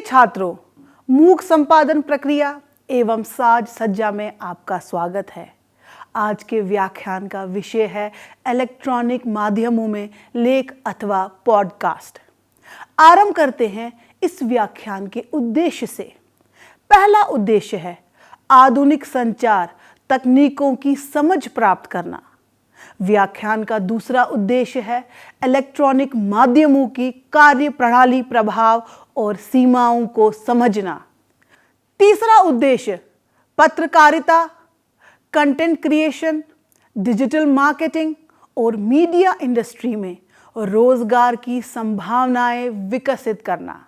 छात्रों, मूक संपादन प्रक्रिया एवं साज सज्जा में आपका स्वागत है। आज के व्याख्यान का विषय है इलेक्ट्रॉनिक माध्यमों में लेख अथवा पॉडकास्ट। आरंभ करते हैं इस व्याख्यान के उद्देश्य से। पहला उद्देश्य है आधुनिक संचार तकनीकों की समझ प्राप्त करना। व्याख्यान का दूसरा उद्देश्य है इलेक्ट्रॉनिक माध्यमों की कार्य प्रणाली, प्रभाव और सीमाओं को समझना। तीसरा उद्देश्य पत्रकारिता, कंटेंट क्रिएशन, डिजिटल मार्केटिंग और मीडिया इंडस्ट्री में रोजगार की संभावनाएं विकसित करना।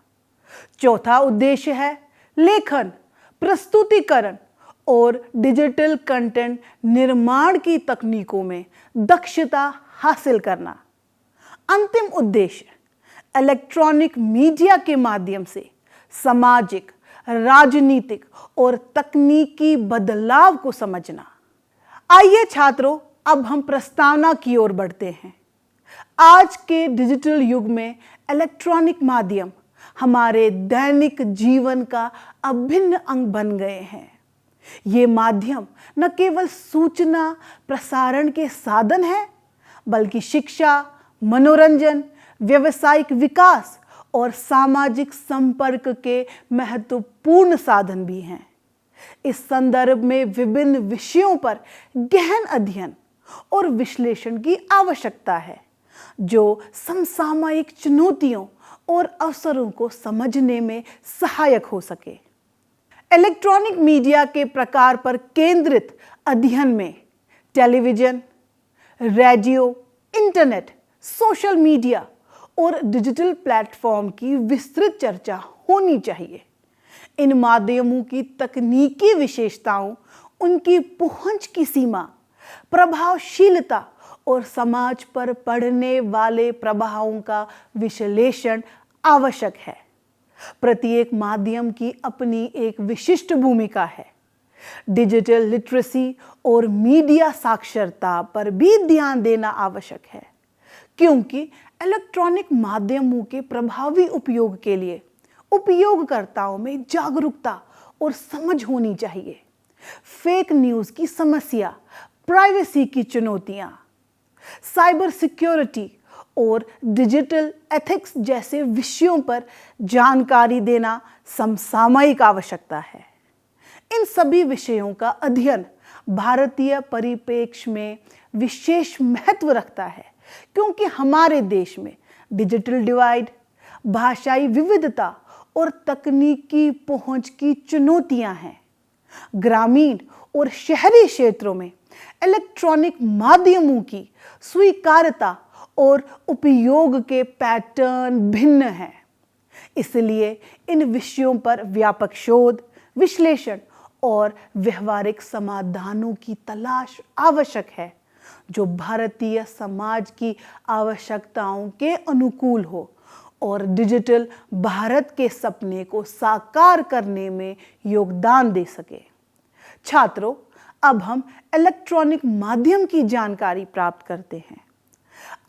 चौथा उद्देश्य है लेखन, प्रस्तुतिकरण और डिजिटल कंटेंट निर्माण की तकनीकों में दक्षता हासिल करना। अंतिम उद्देश्य इलेक्ट्रॉनिक मीडिया के माध्यम से सामाजिक, राजनीतिक और तकनीकी बदलाव को समझना। आइए छात्रों, अब हम प्रस्तावना की ओर बढ़ते हैं। आज के डिजिटल युग में इलेक्ट्रॉनिक माध्यम हमारे दैनिक जीवन का अभिन्न अंग बन गए हैं। ये माध्यम न केवल सूचना प्रसारण के साधन है, बल्कि शिक्षा, मनोरंजन, व्यावसायिक विकास और सामाजिक संपर्क के महत्वपूर्ण साधन भी हैं। इस संदर्भ में विभिन्न विषयों पर गहन अध्ययन और विश्लेषण की आवश्यकता है, जो समसामयिक चुनौतियों और अवसरों को समझने में सहायक हो सके। इलेक्ट्रॉनिक मीडिया के प्रकार पर केंद्रित अध्ययन में television, radio, internet, social media और डिजिटल प्लेटफॉर्म की विस्तृत चर्चा होनी चाहिए। इन माध्यमों की तकनीकी विशेषताओं, उनकी पहुंच की सीमा, प्रभावशीलता और समाज पर पड़ने वाले प्रभावों का विश्लेषण आवश्यक है। प्रत्येक माध्यम की अपनी एक विशिष्ट भूमिका है। डिजिटल लिटरेसी और मीडिया साक्षरता पर भी ध्यान देना आवश्यक है, क्योंकि इलेक्ट्रॉनिक माध्यमों के प्रभावी उपयोग के लिए उपयोगकर्ताओं में जागरूकता और समझ होनी चाहिए। फेक न्यूज़ की समस्या, प्राइवेसी की चुनौतियां, साइबर सिक्योरिटी और डिजिटल एथिक्स जैसे विषयों पर जानकारी देना समसामयिक आवश्यकता है। इन सभी विषयों का अध्ययन भारतीय परिप्रेक्ष्य में विशेष महत्व रखता है, क्योंकि हमारे देश में डिजिटल डिवाइड, भाषाई विविधता और तकनीकी पहुंच की चुनौतियां हैं। ग्रामीण और शहरी क्षेत्रों में इलेक्ट्रॉनिक माध्यमों की स्वीकार्यता और उपयोग के पैटर्न भिन्न हैं। इसलिए इन विषयों पर व्यापक शोध, विश्लेषण और व्यवहारिक समाधानों की तलाश आवश्यक है, जो भारतीय समाज की आवश्यकताओं के अनुकूल हो और डिजिटल भारत के सपने को साकार करने में योगदान दे सके। छात्रों, अब हम इलेक्ट्रॉनिक माध्यम की जानकारी प्राप्त करते हैं।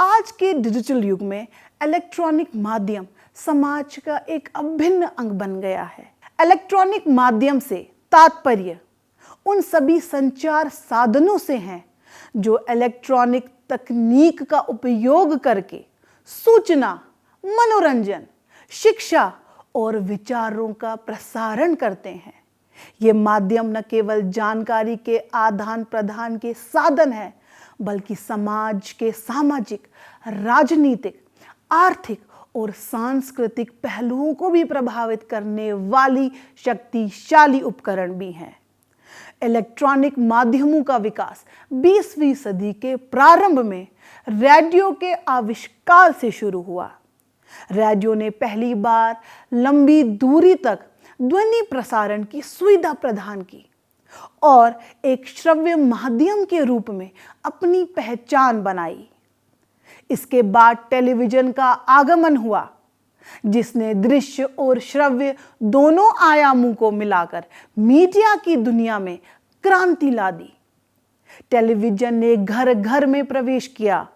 आज के डिजिटल युग में इलेक्ट्रॉनिक माध्यम समाज का एक अभिन्न अंग बन गया है। इलेक्ट्रॉनिक माध्यम से तात्पर्य उन सभी संचार साधनों से हैं जो इलेक्ट्रॉनिक तकनीक का उपयोग करके सूचना, मनोरंजन, शिक्षा और विचारों का प्रसारण करते हैं। ये माध्यम न केवल जानकारी के आदान प्रदान के साधन है, बल्कि समाज के सामाजिक, राजनीतिक, आर्थिक और सांस्कृतिक पहलुओं को भी प्रभावित करने वाली शक्तिशाली उपकरण भी हैं। इलेक्ट्रॉनिक माध्यमों का विकास 20वीं सदी के प्रारंभ में रेडियो के आविष्कार से शुरू हुआ। रेडियो ने पहली बार लंबी दूरी तक ध्वनि प्रसारण की सुविधा प्रदान की और एक श्रव्य माध्यम के रूप में अपनी पहचान बनाई। इसके बाद टेलीविजन का आगमन हुआ, जिसने दृश्य और श्रव्य दोनों आयामों को मिलाकर मीडिया की दुनिया में क्रांति ला दी। टेलीविजन ने घर घर में प्रवेश किया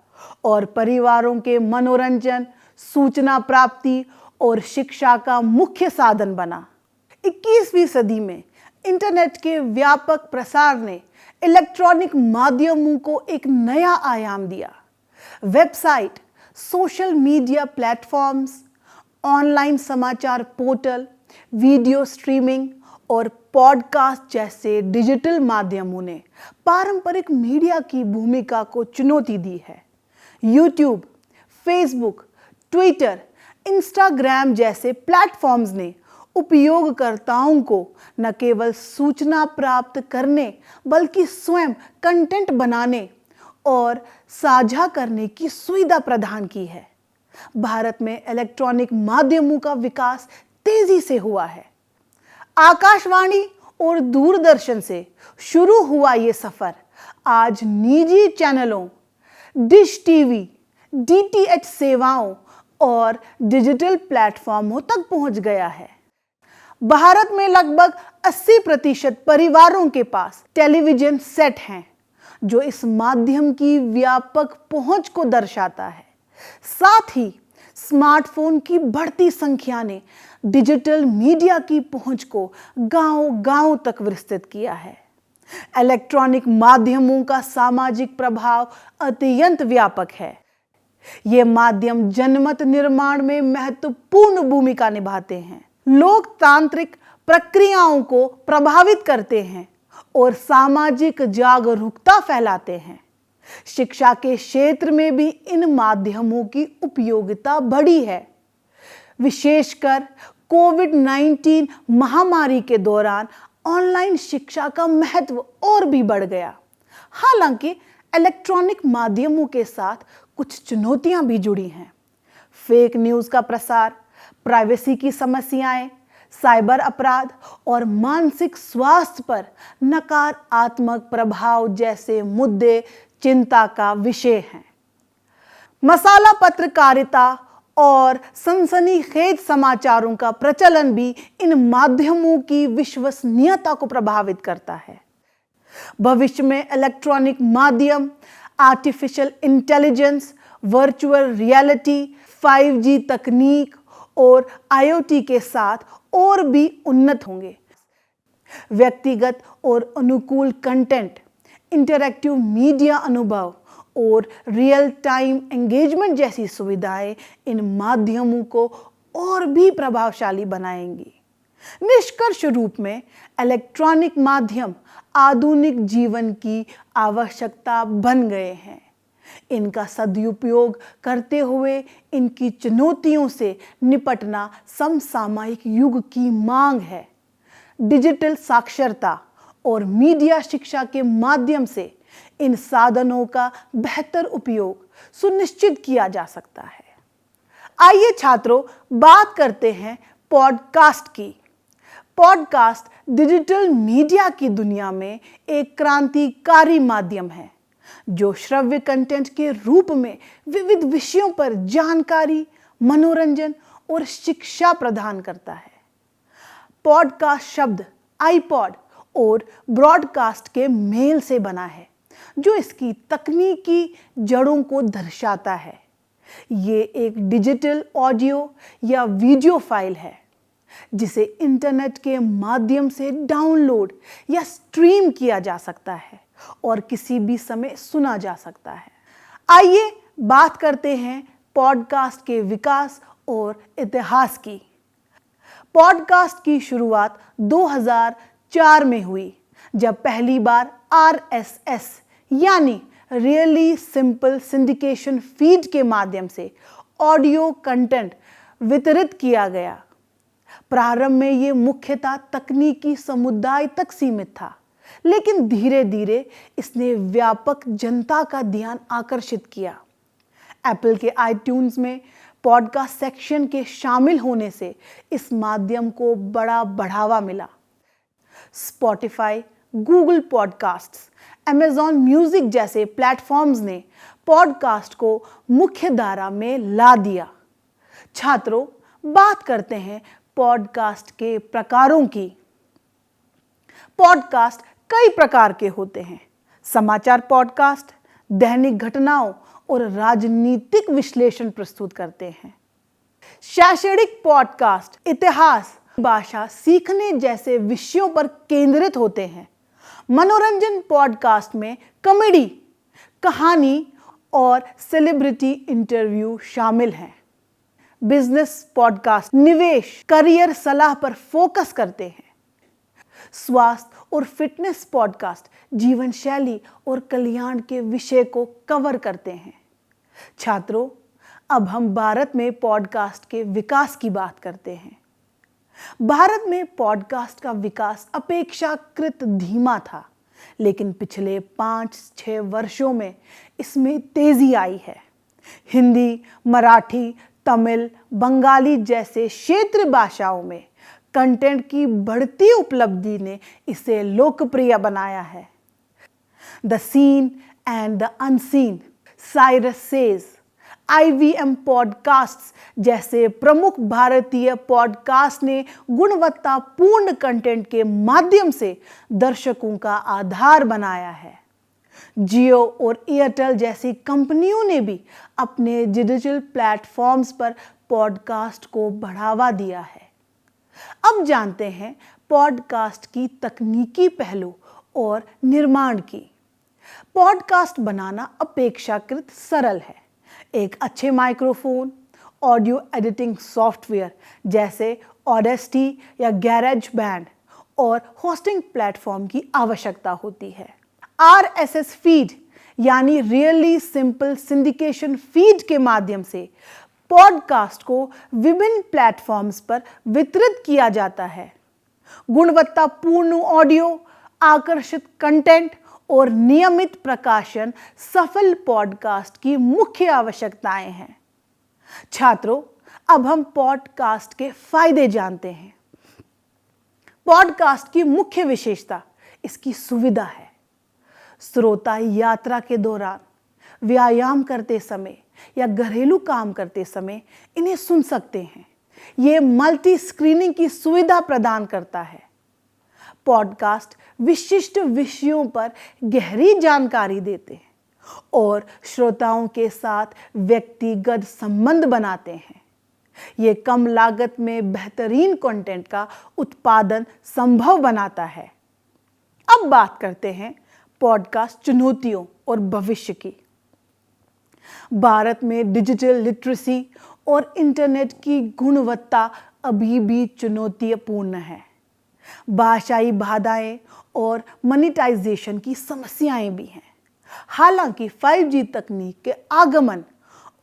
और परिवारों के मनोरंजन, सूचना प्राप्ति और शिक्षा का मुख्य साधन बना। 21वीं सदी में इंटरनेट के व्यापक प्रसार ने इलेक्ट्रॉनिक माध्यमों को एक नया आयाम दिया। Website, social media platforms, online समाचार पोर्टल, वीडियो स्ट्रीमिंग और पॉडकास्ट जैसे डिजिटल माध्यमों ने पारंपरिक मीडिया की भूमिका को चुनौती दी है। यूट्यूब, फेसबुक, ट्विटर, इंस्टाग्राम जैसे प्लेटफॉर्म्स ने उपयोगकर्ताओं को न केवल सूचना प्राप्त करने बल्कि स्वयं कंटेंट बनाने और साझा करने की सुविधा प्रदान की है। भारत में इलेक्ट्रॉनिक माध्यमों का विकास तेजी से हुआ है। आकाशवाणी और दूरदर्शन से शुरू हुआ ये सफर आज निजी चैनलों, डिश टीवी, डीटीएच सेवाओं और डिजिटल प्लेटफॉर्मों तक पहुंच गया है। भारत में लगभग 80% परिवारों के पास टेलीविजन सेट हैं, जो इस माध्यम की व्यापक पहुंच को दर्शाता है। साथ ही स्मार्टफोन की बढ़ती संख्या ने डिजिटल मीडिया की पहुंच को गांव-गांव तक विस्तृत किया है। इलेक्ट्रॉनिक माध्यमों का सामाजिक प्रभाव अत्यंत व्यापक है। ये माध्यम जनमत निर्माण में महत्वपूर्ण भूमिका निभाते हैं, लोकतांत्रिक प्रक्रियाओं को प्रभावित करते हैं और सामाजिक जागरूकता फैलाते हैं। शिक्षा के क्षेत्र में भी इन माध्यमों की उपयोगिता बढ़ी है। विशेषकर कोविड-19 महामारी के दौरान ऑनलाइन शिक्षा का महत्व और भी बढ़ गया। हालांकि इलेक्ट्रॉनिक माध्यमों के साथ कुछ चुनौतियां भी जुड़ी हैं। फेक न्यूज़ का प्रसार, प्राइवेसी की समस्याएं, साइबर अपराध और मानसिक स्वास्थ्य पर नकारात्मक प्रभाव जैसे मुद्दे चिंता का विषय हैं। मसाला पत्रकारिता और सनसनीखेज समाचारों का प्रचलन भी इन माध्यमों की विश्वसनीयता को प्रभावित करता है। भविष्य में इलेक्ट्रॉनिक माध्यम artificial intelligence, virtual reality, 5G तकनीक और IoT के साथ और भी उन्नत होंगे। व्यक्तिगत और अनुकूल कंटेंट, इंटरैक्टिव मीडिया अनुभव और रियल टाइम एंगेजमेंट जैसी सुविधाएं इन माध्यमों को और भी प्रभावशाली बनाएंगी। निष्कर्ष रूप में इलेक्ट्रॉनिक माध्यम आधुनिक जीवन की आवश्यकता बन गए हैं। इनका सदुपयोग करते हुए इनकी चुनौतियों से निपटना समसामयिक युग की मांग है। डिजिटल साक्षरता और मीडिया शिक्षा के माध्यम से इन साधनों का बेहतर उपयोग सुनिश्चित किया जा सकता है। आइए छात्रों, बात करते हैं पॉडकास्ट की। पॉडकास्ट डिजिटल मीडिया की दुनिया में एक क्रांतिकारी माध्यम है, जो श्रव्य कंटेंट के रूप में विविध विषयों पर जानकारी, मनोरंजन और शिक्षा प्रदान करता है। पॉडकास्ट शब्द आईपॉड और ब्रॉडकास्ट के मेल से बना है, जो इसकी तकनीकी जड़ों को दर्शाता है। ये एक डिजिटल ऑडियो या वीडियो फाइल है, जिसे इंटरनेट के माध्यम से डाउनलोड या स्ट्रीम किया जा सकता है और किसी भी समय सुना जा सकता है। आइए बात करते हैं पॉडकास्ट के विकास और इतिहास की। पॉडकास्ट की शुरुआत 2004 में हुई, जब पहली बार RSS यानी रियली सिंपल सिंडिकेशन फीड के माध्यम से ऑडियो कंटेंट वितरित किया गया। प्रारंभ में ये मुख्यतः तकनीकी समुदाय तक सीमित था, लेकिन धीरे धीरे इसने व्यापक जनता का ध्यान आकर्षित किया। एप्पल के iTunes में पॉडकास्ट सेक्शन के शामिल होने से इस माध्यम को बड़ा बढ़ावा मिला। Spotify, Google podcasts, Amazon music जैसे प्लेटफॉर्म्स ने पॉडकास्ट को मुख्य धारा में ला दिया। छात्रों, बात करते हैं पॉडकास्ट के प्रकारों की। पॉडकास्ट कई प्रकार के होते हैं। समाचार पॉडकास्ट दैनिक घटनाओं और राजनीतिक विश्लेषण प्रस्तुत करते हैं। शैक्षणिक पॉडकास्ट इतिहास, भाषा सीखने जैसे विषयों पर केंद्रित होते हैं। मनोरंजन पॉडकास्ट में कॉमेडी, कहानी और सेलिब्रिटी इंटरव्यू शामिल हैं। बिजनेस पॉडकास्ट निवेश, करियर सलाह पर फोकस करते हैं। स्वास्थ्य और फिटनेस पॉडकास्ट जीवन शैली और कल्याण के विषय को कवर करते हैं। छात्रों, अब हम भारत में पॉडकास्ट के विकास की बात करते हैं। भारत में पॉडकास्ट का विकास अपेक्षाकृत धीमा था, लेकिन पिछले 5-6 वर्षों में इसमें तेजी आई है। हिंदी, मराठी, तमिल, बंगाली जैसे क्षेत्रीय भाषाओं में कंटेंट की बढ़ती उपलब्धि ने इसे लोकप्रिय बनाया है। The scene and the unseen, Cyrus says, IVM podcasts जैसे प्रमुख भारतीय पॉडकास्ट ने गुणवत्तापूर्ण कंटेंट के माध्यम से दर्शकों का आधार बनाया है। जियो और एयरटेल जैसी कंपनियों ने भी अपने डिजिटल प्लेटफॉर्म्स पर पॉडकास्ट को बढ़ावा दिया है। अब जानते हैं पॉडकास्ट की तकनीकी पहलू और निर्माण की। पॉडकास्ट बनाना अपेक्षाकृत सरल है। एक अच्छे माइक्रोफोन, ऑडियो एडिटिंग सॉफ्टवेयर जैसे ऑडेसिटी या गैरेज बैंड और होस्टिंग प्लेटफॉर्म की आवश्यकता होती है। RSS फीड यानी रियली सिंपल सिंडिकेशन फीड के माध्यम से पॉडकास्ट को विभिन्न प्लेटफॉर्म्स पर वितरित किया जाता है। गुणवत्तापूर्ण ऑडियो, आकर्षित कंटेंट और नियमित प्रकाशन सफल पॉडकास्ट की मुख्य आवश्यकताएं हैं। छात्रों, अब हम पॉडकास्ट के फायदे जानते हैं। पॉडकास्ट की मुख्य विशेषता इसकी सुविधा है। श्रोता यात्रा के दौरान, व्यायाम करते समय या घरेलू काम करते समय इन्हें सुन सकते हैं। ये मल्टी स्क्रीनिंग की सुविधा प्रदान करता है। पॉडकास्ट विशिष्ट विषयों पर गहरी जानकारी देते हैं और श्रोताओं के साथ व्यक्तिगत संबंध बनाते हैं। ये कम लागत में बेहतरीन कंटेंट का उत्पादन संभव बनाता है। अब बात करते हैं पॉडकास्ट चुनौतियों और भविष्य की। भारत में डिजिटल लिटरेसी और इंटरनेट की गुणवत्ता अभी भी चुनौतीपूर्ण है। भाषाई बाधाएं और मोनेटाइजेशन की समस्याएं भी हैं। हालांकि 5G तकनीक के आगमन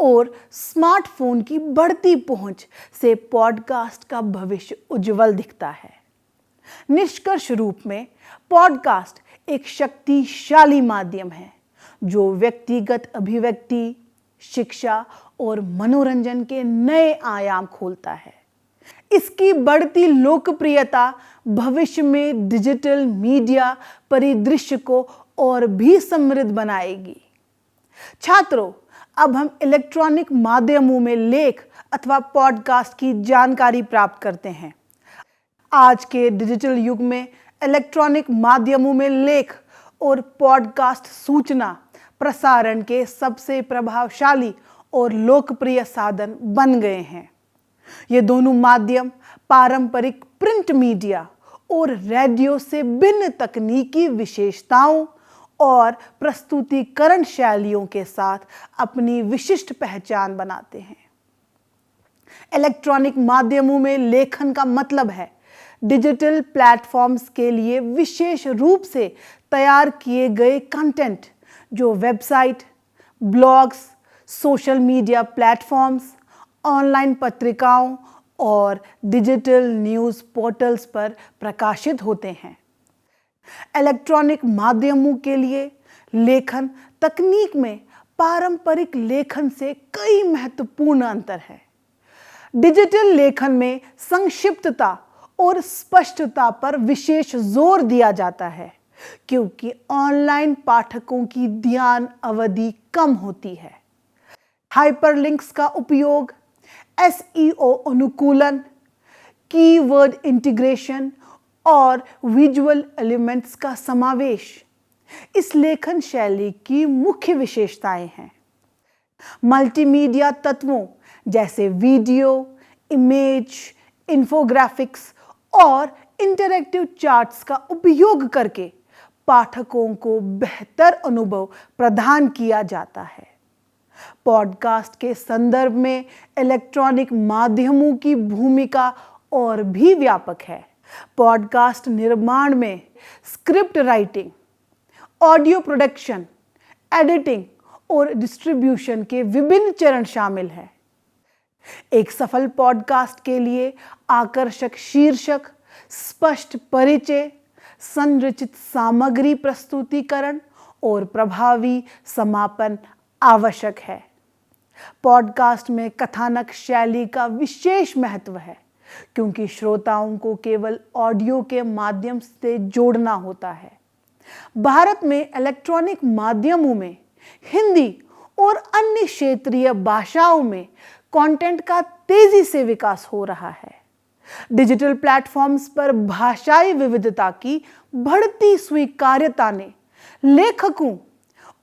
और स्मार्टफोन की बढ़ती पहुंच से पॉडकास्ट का भविष्य उज्जवल दिखता है। निष्कर्ष रूप में पॉडकास्ट एक शक्तिशाली माध्यम है जो व्यक्तिगत अभिव्यक्ति, शिक्षा और मनोरंजन के नए आयाम खोलता है। इसकी बढ़ती लोकप्रियता भविष्य में डिजिटल मीडिया परिदृश्य को और भी समृद्ध बनाएगी। छात्रों, अब हम इलेक्ट्रॉनिक माध्यमों में लेख अथवा पॉडकास्ट की जानकारी प्राप्त करते हैं। आज के डिजिटल युग में इलेक्ट्रॉनिक माध्यमों में लेख और पॉडकास्ट सूचना प्रसारण के सबसे प्रभावशाली और लोकप्रिय साधन बन गए हैं। ये दोनों माध्यम पारंपरिक प्रिंट मीडिया और रेडियो से भिन्न तकनीकी विशेषताओं और प्रस्तुतिकरण शैलियों के साथ अपनी विशिष्ट पहचान बनाते हैं। इलेक्ट्रॉनिक माध्यमों में लेखन का मतलब है डिजिटल प्लेटफॉर्म्स के लिए विशेष रूप से तैयार किए गए कंटेंट जो website, blogs, social media platforms, online पत्रिकाओं और डिजिटल न्यूज़ पोर्टल्स पर प्रकाशित होते हैं। इलेक्ट्रॉनिक माध्यमों के लिए लेखन तकनीक में पारंपरिक लेखन से कई महत्वपूर्ण अंतर है। डिजिटल लेखन में संक्षिप्तता और स्पष्टता पर विशेष जोर दिया जाता है क्योंकि ऑनलाइन पाठकों की ध्यान अवधि कम होती है। हाइपरलिंक्स का उपयोग, SEO अनुकूलन, कीवर्ड इंटीग्रेशन और विजुअल एलिमेंट्स का समावेश इस लेखन शैली की मुख्य विशेषताएं हैं। मल्टीमीडिया तत्वों जैसे वीडियो, इमेज, इन्फोग्राफिक्स और इंटरैक्टिव चार्ट्स का उपयोग करके पाठकों को बेहतर अनुभव प्रदान किया जाता है। पॉडकास्ट के संदर्भ में इलेक्ट्रॉनिक माध्यमों की भूमिका और भी व्यापक है। पॉडकास्ट निर्माण में script writing, audio production, editing और डिस्ट्रीब्यूशन के विभिन्न चरण शामिल हैं। एक सफल पॉडकास्ट के लिए आकर्षक शीर्षक, स्पष्ट परिचय, संरचित सामग्री प्रस्तुतिकरण और प्रभावी समापन आवश्यक है। पॉडकास्ट में कथानक शैली का विशेष महत्व है क्योंकि श्रोताओं को केवल ऑडियो के माध्यम से जोड़ना होता है। भारत में इलेक्ट्रॉनिक माध्यमों में हिंदी और अन्य क्षेत्रीय भाषाओं में कंटेंट का तेजी से विकास हो रहा है। डिजिटल प्लेटफॉर्म्स पर भाषाई विविधता की बढ़ती स्वीकार्यता ने लेखकों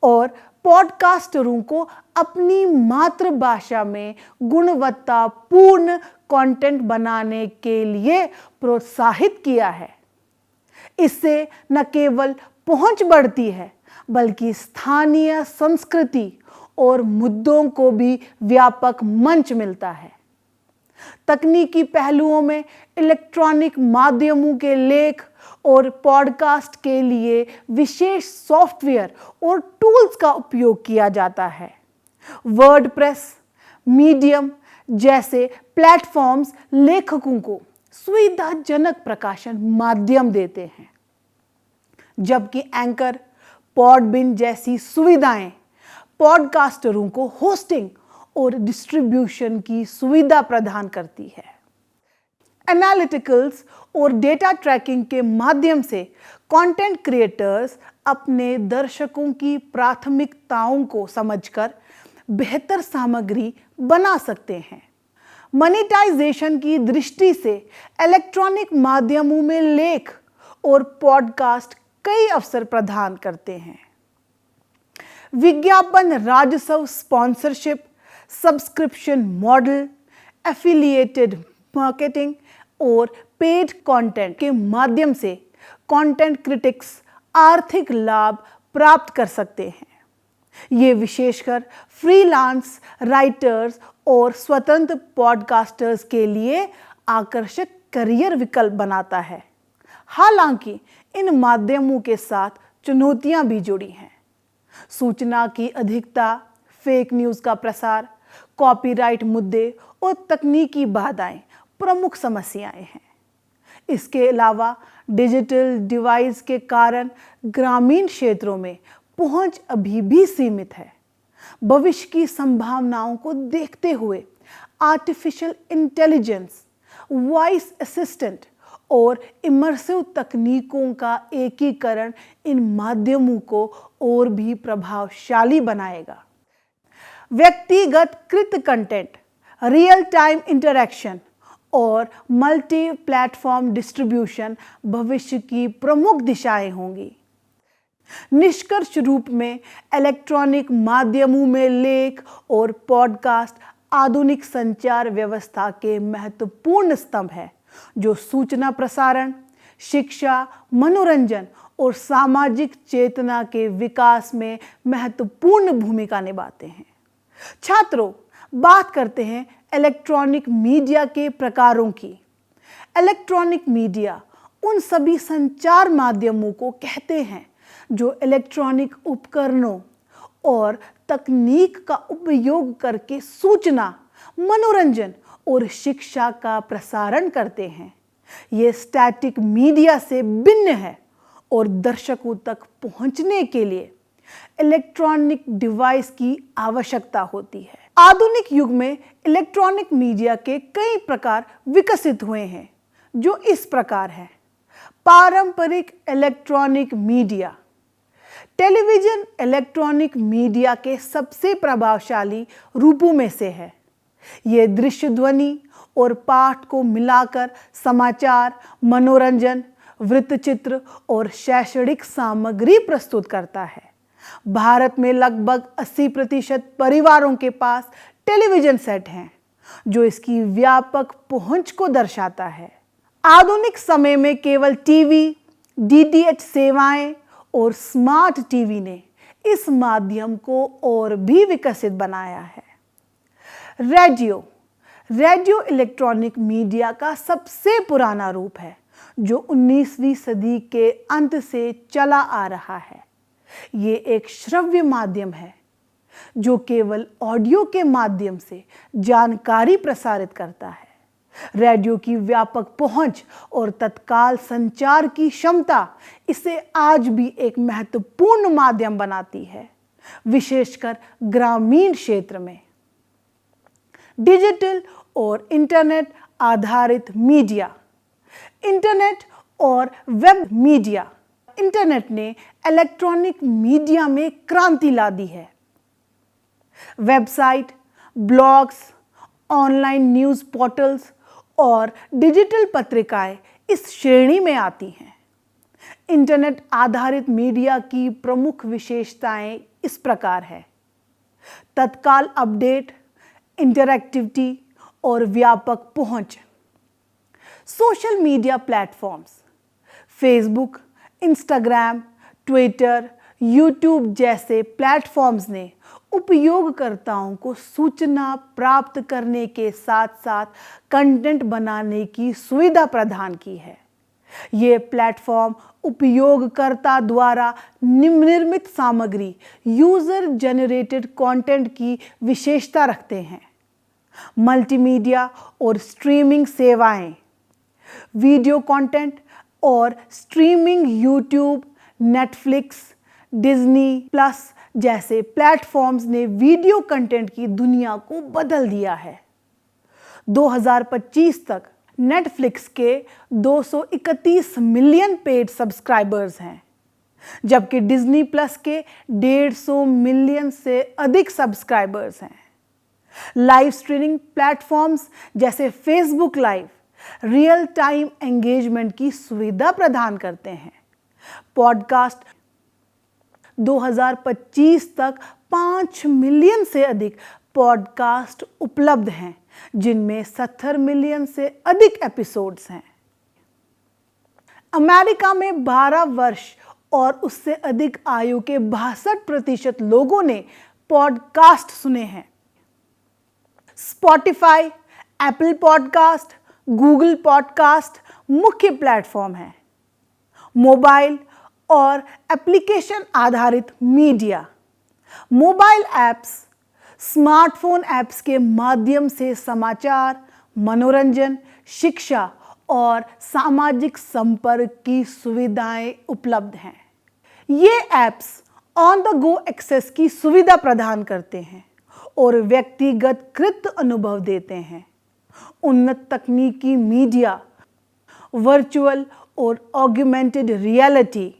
और पॉडकास्टरों को अपनी मातृभाषा में गुणवत्तापूर्ण कंटेंट बनाने के लिए प्रोत्साहित किया है। इससे न केवल पहुंच बढ़ती है बल्कि स्थानीय संस्कृति और मुद्दों को भी व्यापक मंच मिलता है। तकनीकी पहलुओं में इलेक्ट्रॉनिक माध्यमों के लेख और पॉडकास्ट के लिए विशेष सॉफ्टवेयर और टूल्स का उपयोग किया जाता है। वर्डप्रेस, मीडियम जैसे प्लेटफॉर्म्स लेखकों को सुविधाजनक प्रकाशन माध्यम देते हैं, जबकि एंकर, पॉडबिन जैसी सुविधाएं पॉडकास्टरों को होस्टिंग और डिस्ट्रीब्यूशन की सुविधा प्रदान करती है। एनालिटिकल्स और डेटा ट्रैकिंग के माध्यम से कंटेंट क्रिएटर्स अपने दर्शकों की प्राथमिकताओं को समझकर बेहतर सामग्री बना सकते हैं। मॉनेटाइजेशन की दृष्टि से इलेक्ट्रॉनिक माध्यमों में लेख और पॉडकास्ट कई अवसर प्रदान करते हैं। विज्ञापन राजस्व, sponsorship, subscription model, affiliated marketing और पेड कंटेंट के माध्यम से कंटेंट क्रिटिक्स आर्थिक लाभ प्राप्त कर सकते हैं। ये विशेषकर फ्रीलांस राइटर्स और स्वतंत्र पॉडकास्टर्स के लिए आकर्षक करियर विकल्प बनाता है। हालांकि इन माध्यमों के साथ चुनौतियां भी जुड़ी हैं। सूचना की अधिकता, फेक न्यूज़ का प्रसार, कॉपीराइट मुद्दे और तकनीकी बाधाएं प्रमुख समस्याएं हैं। इसके अलावा डिजिटल डिवाइस के कारण ग्रामीण क्षेत्रों में पहुंच अभी भी सीमित है। भविष्य की संभावनाओं को देखते हुए आर्टिफिशियल इंटेलिजेंस, वॉइस असिस्टेंट और इमर्सिव तकनीकों का एकीकरण इन माध्यमों को और भी प्रभावशाली बनाएगा। व्यक्तिगत कृत कंटेंट, रियल टाइम इंटरैक्शन और मल्टी प्लेटफॉर्म डिस्ट्रीब्यूशन भविष्य की प्रमुख दिशाएं होंगी। निष्कर्ष रूप में इलेक्ट्रॉनिक माध्यमों में लेख और पॉडकास्ट आधुनिक संचार व्यवस्था के महत्वपूर्ण स्तंभ है जो सूचना प्रसारण, शिक्षा, मनोरंजन और सामाजिक चेतना के विकास में महत्वपूर्ण भूमिका निभाते हैं। छात्रों, बात करते हैं इलेक्ट्रॉनिक मीडिया के प्रकारों की। इलेक्ट्रॉनिक मीडिया उन सभी संचार माध्यमों को कहते हैं जो इलेक्ट्रॉनिक उपकरणों और तकनीक का उपयोग करके सूचना, मनोरंजन और शिक्षा का प्रसारण करते हैं। ये स्टैटिक मीडिया से भिन्न है और दर्शकों तक पहुंचने के लिए इलेक्ट्रॉनिक डिवाइस की आवश्यकता होती है। आधुनिक युग में इलेक्ट्रॉनिक मीडिया के कई प्रकार विकसित हुए हैं जो इस प्रकार हैं। पारंपरिक electronic media. Television electronic media के सबसे प्रभावशाली रूपों में से है। ये दृश्य, ध्वनि और पाठ को मिलाकर समाचार, मनोरंजन, वृत्तचित्र और शैक्षणिक सामग्री प्रस्तुत करता है। भारत में लगभग 80% परिवारों के पास टेलीविजन सेट हैं। जो इसकी व्यापक पहुंच को दर्शाता है। आधुनिक समय में केवल टीवी, डीटीएच सेवाएं और स्मार्ट टीवी ने इस माध्यम को और भी विकसित बनाया है। रेडियो इलेक्ट्रॉनिक मीडिया का सबसे पुराना रूप है, जो 19वीं सदी के अंत से चला आ रहा है। ये एक श्रव्य माध्यम है जो केवल ऑडियो के माध्यम से जानकारी प्रसारित करता है। रेडियो की व्यापक पहुंच और तत्काल संचार की क्षमता इसे आज भी एक महत्वपूर्ण माध्यम बनाती है, विशेषकर ग्रामीण क्षेत्र में। डिजिटल और इंटरनेट आधारित मीडिया। इंटरनेट और वेब मीडिया। इंटरनेट ने इलेक्ट्रॉनिक मीडिया में क्रांति ला दी है। Website, blogs, online news portals और डिजिटल पत्रिकाएं इस श्रेणी में आती हैं। इंटरनेट आधारित मीडिया की प्रमुख विशेषताएं इस प्रकार है: तत्काल अपडेट, इंटरैक्टिविटी और व्यापक पहुंच। Social media platforms. Facebook, Instagram, Twitter, YouTube जैसे प्लेटफॉर्म्स ने उपयोगकर्ताओं को सूचना प्राप्त करने के साथ साथ कंटेंट बनाने की सुविधा प्रदान की है। ये प्लेटफॉर्म उपयोगकर्ता द्वारा निर्मित सामग्री, यूजर जनरेटेड कंटेंट की विशेषता रखते हैं। मल्टीमीडिया और स्ट्रीमिंग सेवाएं। वीडियो कंटेंट और streaming YouTube, Netflix, Disney plus जैसे प्लेटफॉर्म्स ने वीडियो कंटेंट की दुनिया को बदल दिया है। 2025 तक नेटफ्लिक्स के 231 मिलियन पेड सब्सक्राइबर्स हैं, जबकि डिज्नी प्लस के 150 मिलियन से अधिक सब्सक्राइबर्स हैं। लाइव स्ट्रीमिंग प्लेटफॉर्म्स जैसे Facebook live real time engagement की सुविधा प्रदान करते हैं। पॉडकास्ट 2025 तक 5 मिलियन से अधिक पॉडकास्ट उपलब्ध हैं, जिनमें 70 मिलियन से अधिक एपिसोड्स हैं। अमेरिका में 12 वर्ष और उससे अधिक आयु के 62% लोगों ने पॉडकास्ट सुने हैं। Spotify, Apple podcast, Google podcast मुख्य प्लेटफॉर्म है। मोबाइल और एप्लीकेशन आधारित media. Mobile apps, smartphone apps के माध्यम से समाचार, मनोरंजन, शिक्षा और सामाजिक संपर्क की सुविधाएं उपलब्ध हैं। ये apps on the go access की सुविधा प्रदान करते हैं और व्यक्तिगत कृत अनुभव देते हैं। उन्नत तकनीकी मीडिया, वर्चुअल और ऑगमेंटेड रियलिटी,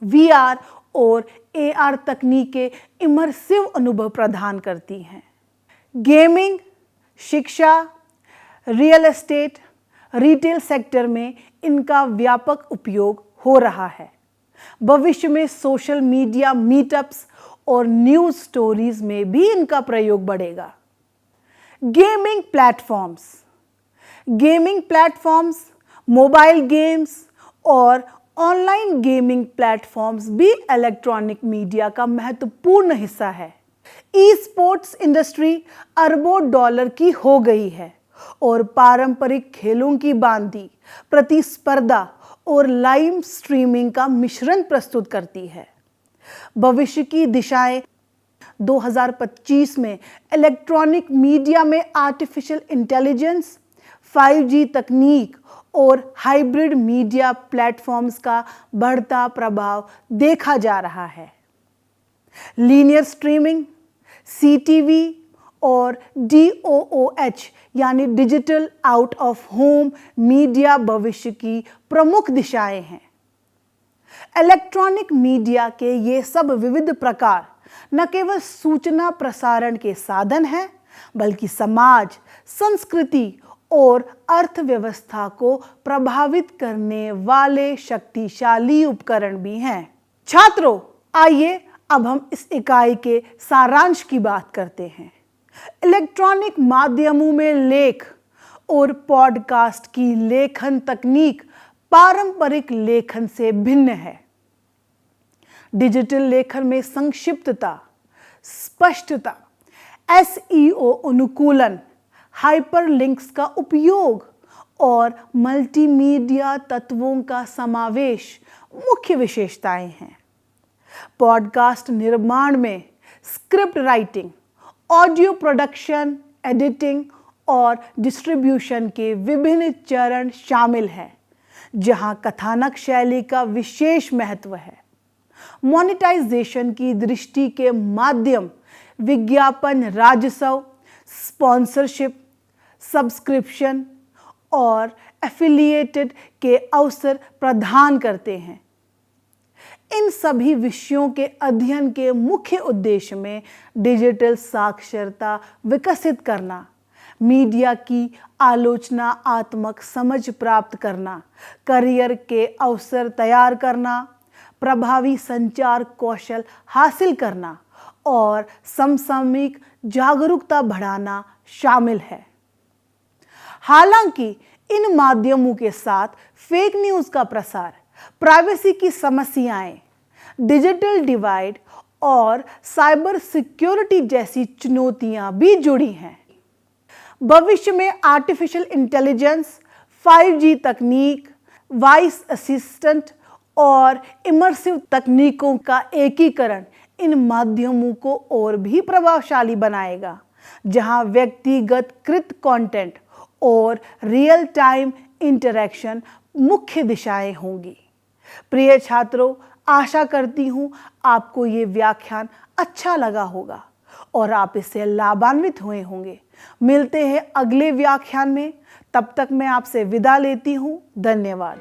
VR और AR तकनीकें इमर्सिव अनुभव प्रदान करती हैं। गेमिंग, शिक्षा, रियल एस्टेट, रिटेल सेक्टर में इनका व्यापक उपयोग हो रहा है। भविष्य में सोशल मीडिया मीटअप्स और न्यूज़ स्टोरीज में भी इनका प्रयोग बढ़ेगा। Gaming platforms. Gaming platforms, mobile games और ऑनलाइन गेमिंग प्लेटफॉर्म्स भी इलेक्ट्रॉनिक मीडिया का महत्वपूर्ण हिस्सा है। ई स्पोर्ट्स इंडस्ट्री अरबों डॉलर की हो गई है और पारंपरिक खेलों की भांति प्रतिस्पर्धा और लाइव स्ट्रीमिंग का मिश्रण प्रस्तुत करती है। भविष्य की दिशाएं 2025 में इलेक्ट्रॉनिक मीडिया में आर्टिफिशियल इंटेलिजेंस, 5G तकनीक और हाइब्रिड मीडिया प्लेटफॉर्म्स का बढ़ता प्रभाव देखा जा रहा है। लीनियर स्ट्रीमिंग, CTV और DOOH यानी digital out of home media भविष्य की प्रमुख दिशाएं हैं। इलेक्ट्रॉनिक मीडिया के ये सब विविध प्रकार न केवल सूचना प्रसारण के साधन हैं, बल्कि समाज, संस्कृति और अर्थव्यवस्था को प्रभावित करने वाले शक्तिशाली उपकरण भी हैं। छात्रों, आइए अब हम इस इकाई के सारांश की बात करते हैं। इलेक्ट्रॉनिक माध्यमों में लेख और पॉडकास्ट की लेखन तकनीक पारंपरिक लेखन से भिन्न है। डिजिटल लेखन में संक्षिप्तता, स्पष्टता, एसईओ अनुकूलन, हाइपरलिंक्स का उपयोग और मल्टीमीडिया तत्वों का समावेश मुख्य विशेषताएं हैं। पॉडकास्ट निर्माण में script writing, audio production, editing और डिस्ट्रीब्यूशन के विभिन्न चरण शामिल हैं, जहां कथानक शैली का विशेष महत्व है। मोनेटाइजेशन की दृष्टि के माध्यम विज्ञापन राजस्व, स्पॉन्सरशिप, सब्सक्रिप्शन और एफिलिएटेड के अवसर प्रदान करते हैं। इन सभी विषयों के अध्ययन के मुख्य उद्देश्य में डिजिटल साक्षरता विकसित करना, मीडिया की आलोचनात्मक समझ प्राप्त करना, करियर के अवसर तैयार करना, प्रभावी संचार कौशल हासिल करना और समसामयिक जागरूकता बढ़ाना शामिल है। हालांकि इन माध्यमों के साथ फेक न्यूज़ का प्रसार, प्राइवेसी की समस्याएं, डिजिटल डिवाइड और साइबर सिक्योरिटी जैसी चुनौतियां भी जुड़ी हैं। भविष्य में आर्टिफिशियल इंटेलिजेंस, 5G तकनीक, वॉइस असिस्टेंट और इमर्सिव तकनीकों का एकीकरण इन माध्यमों को और भी प्रभावशाली बनाएगा, जहां व्यक्तिगत कृत कंटेंट और रियल टाइम इंटरैक्शन मुख्य दिशाएं होंगी। प्रिय छात्रों, आशा करती हूँ आपको ये व्याख्यान अच्छा लगा होगा और आप इससे लाभान्वित हुए होंगे। मिलते हैं अगले व्याख्यान में, तब तक मैं आपसे विदा लेती हूँ। धन्यवाद।